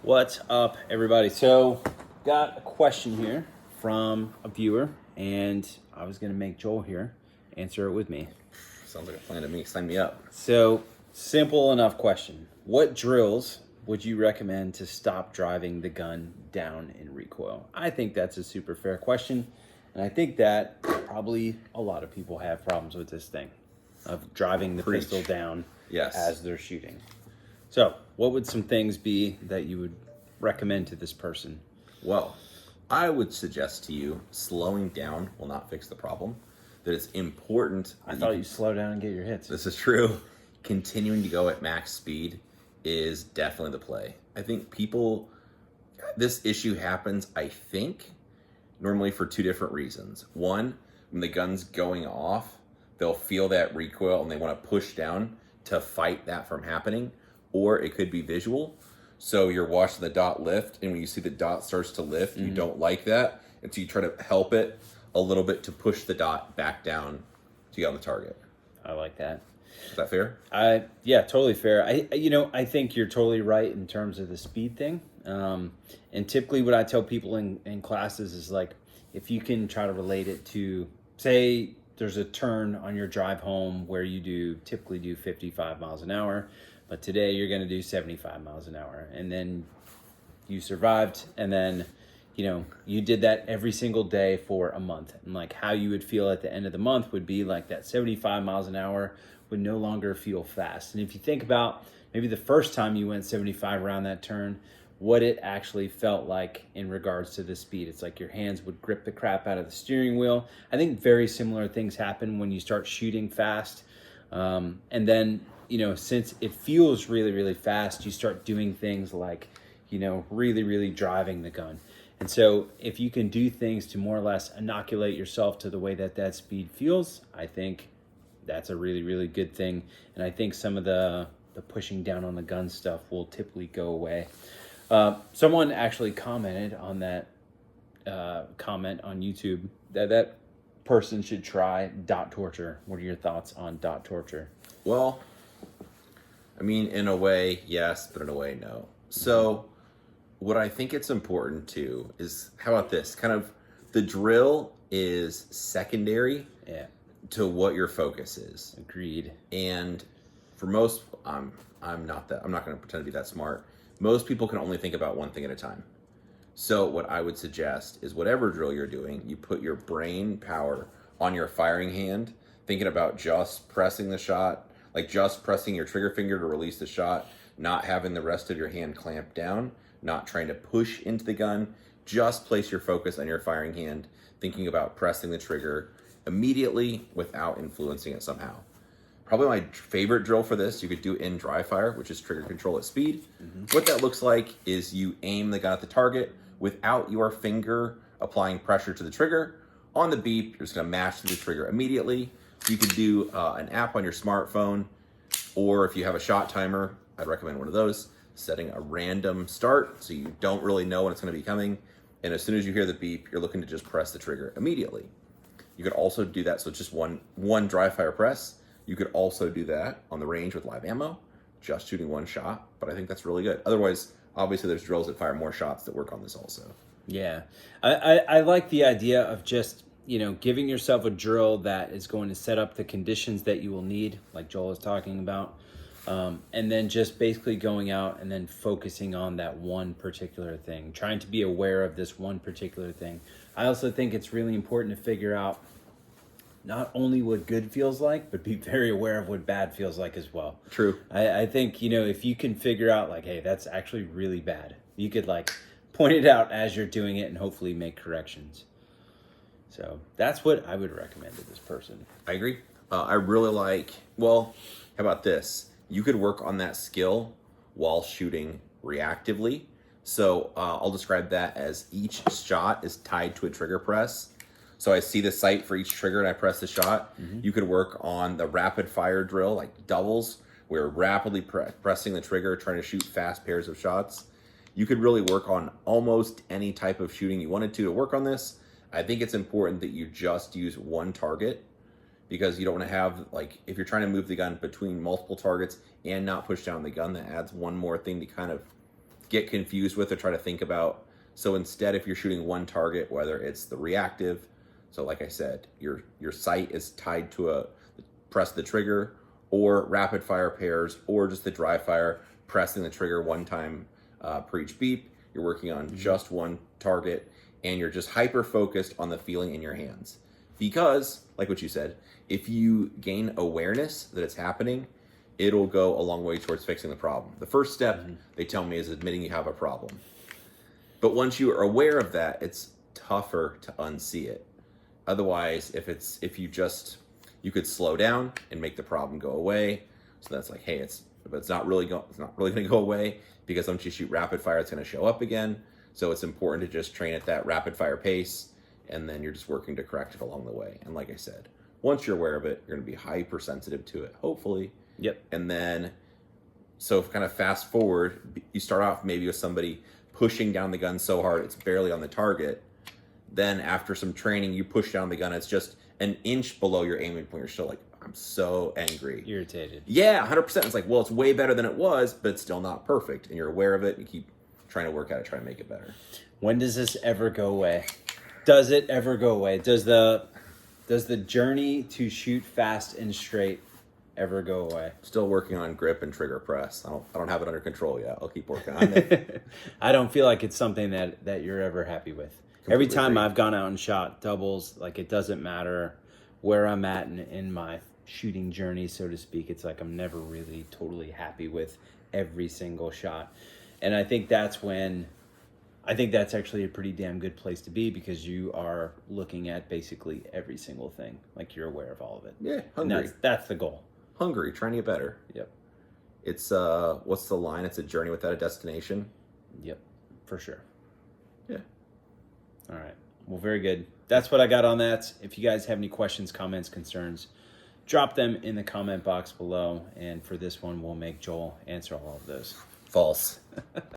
What's up, everybody? So, got a question here from a viewer, and I was going to make Joel here answer it with me. Sounds like a plan to me. Sign me up. So, simple enough question. What drills would you recommend to stop driving the gun down in recoil? I think that's a super fair question, and I think that probably a lot of people have problems with this thing of driving the Preach. pistol down Yes. as they're shooting. So, what would some things be that you would recommend to this person? Well, I would suggest to you slowing down will not fix the problem. That it's important. I thought you slow down and get your hits. This is true. Continuing to go at max speed is definitely the play. I think this issue happens, I think, normally for two different reasons. One, when the gun's going off, they'll feel that recoil and they want to push down to fight that from happening. Or it could be visual. So you're watching the dot lift, and when you see the dot starts to lift, you don't like that. And so you try to help it a little bit to push the dot back down to get on the target. I like that. Is that fair? Yeah, totally fair. I think you're totally right in terms of the speed thing. And typically what I tell people in classes is like, if you can try to relate it to, say, there's a turn on your drive home where you typically do 55 miles an hour, but today you're going to do 75 miles an hour. And then you survived, and then, you did that every single day for a month. And like how you would feel at the end of the month would be like that 75 miles an hour would no longer feel fast. And if you think about maybe the first time you went 75 around that turn, what it actually felt like in regards to the speed. It's like your hands would grip the crap out of the steering wheel. I think very similar things happen when you start shooting fast. And then, since it feels really, really fast, you start doing things like, really, really driving the gun. And so if you can do things to more or less inoculate yourself to the way that speed feels, I think that's a really, really good thing. And I think some of the pushing down on the gun stuff will typically go away. Someone actually commented on that comment on YouTube that person should try dot torture. What are your thoughts on dot torture? Well, I mean, in a way, yes, but in a way, no. So what I think it's important to is, how about this? Kind of the drill is secondary to what your focus is. Agreed. And for most, I'm not going to pretend to be that smart. Most people can only think about one thing at a time. So what I would suggest is whatever drill you're doing, you put your brain power on your firing hand, thinking about just pressing the shot, like just pressing your trigger finger to release the shot, not having the rest of your hand clamped down, not trying to push into the gun. Just place your focus on your firing hand, thinking about pressing the trigger immediately without influencing it somehow. Probably my favorite drill for this, you could do in dry fire, which is trigger control at speed. What that looks like is you aim the gun at the target without your finger applying pressure to the trigger. On the beep, you're just gonna mash the trigger immediately. You could do an app on your smartphone, or if you have a shot timer, I'd recommend one of those, setting a random start so you don't really know when it's gonna be coming. And as soon as you hear the beep, you're looking to just press the trigger immediately. You could also do that, so it's just one dry fire press. You could also do that on the range with live ammo, just shooting one shot, but I think that's really good. Otherwise, obviously there's drills that fire more shots that work on this also. Yeah. I like the idea of just, giving yourself a drill that is going to set up the conditions that you will need, like Joel is talking about. And then just basically going out and then focusing on that one particular thing, trying to be aware of this one particular thing. I also think it's really important to figure out not only what good feels like, but be very aware of what bad feels like as well. True. I think, if you can figure out like, hey, that's actually really bad, you could like point it out as you're doing it and hopefully make corrections. So that's what I would recommend to this person. I agree. I really like, how about this? You could work on that skill while shooting reactively. So I'll describe that as each shot is tied to a trigger press. So I see the sight for each trigger and I press the shot. You could work on the rapid fire drill, like doubles, where rapidly pressing the trigger, trying to shoot fast pairs of shots. You could really work on almost any type of shooting you wanted to work on this. I think it's important that you just use one target, because you don't want to have, like, if you're trying to move the gun between multiple targets and not push down the gun, that adds one more thing to kind of get confused with or try to think about. So instead, if you're shooting one target, whether it's the reactive, so like I said, your sight is tied to a press the trigger, or rapid fire pairs, or just the dry fire, pressing the trigger one time per each beep. You're working on just one target, and you're just hyper focused on the feeling in your hands. Because, like what you said, if you gain awareness that it's happening, it'll go a long way towards fixing the problem. The first step, they tell me, is admitting you have a problem. But once you are aware of that, it's tougher to unsee it. Otherwise, if you could slow down and make the problem go away. So that's like, hey, but it's not really going to go away, because once you shoot rapid fire, it's going to show up again. So it's important to just train at that rapid fire pace, and then you're just working to correct it along the way. And like I said, once you're aware of it, you're going to be hypersensitive to it, hopefully. Yep. And then, so kind of fast forward, you start off maybe with somebody pushing down the gun so hard it's barely on the target. Then after some training, you push down the gun, it's just an inch below your aiming point. You're still like, I'm so angry. Irritated. Yeah, 100%. It's like, well, it's way better than it was, but it's still not perfect. And you're aware of it, and you keep trying to work at it, try to make it better. When does this ever go away? Does it ever go away? Does the journey to shoot fast and straight ever go away? Still working on grip and trigger press. I don't have it under control yet. I'll keep working on it. I don't feel like it's something that you're ever happy with. Every time agree. I've gone out and shot doubles, like, it doesn't matter where I'm at in my shooting journey, so to speak. It's like I'm never really totally happy with every single shot. And I think that's actually a pretty damn good place to be, because you are looking at basically every single thing. Like, you're aware of all of it. Yeah, hungry. And that's the goal. Hungry, trying to get better. Yep. It's what's the line? It's a journey without a destination. Yep, for sure. Yeah. All right. Well, very good. That's what I got on that. If you guys have any questions, comments, concerns, drop them in the comment box below. And for this one, we'll make Joel answer all of those. False.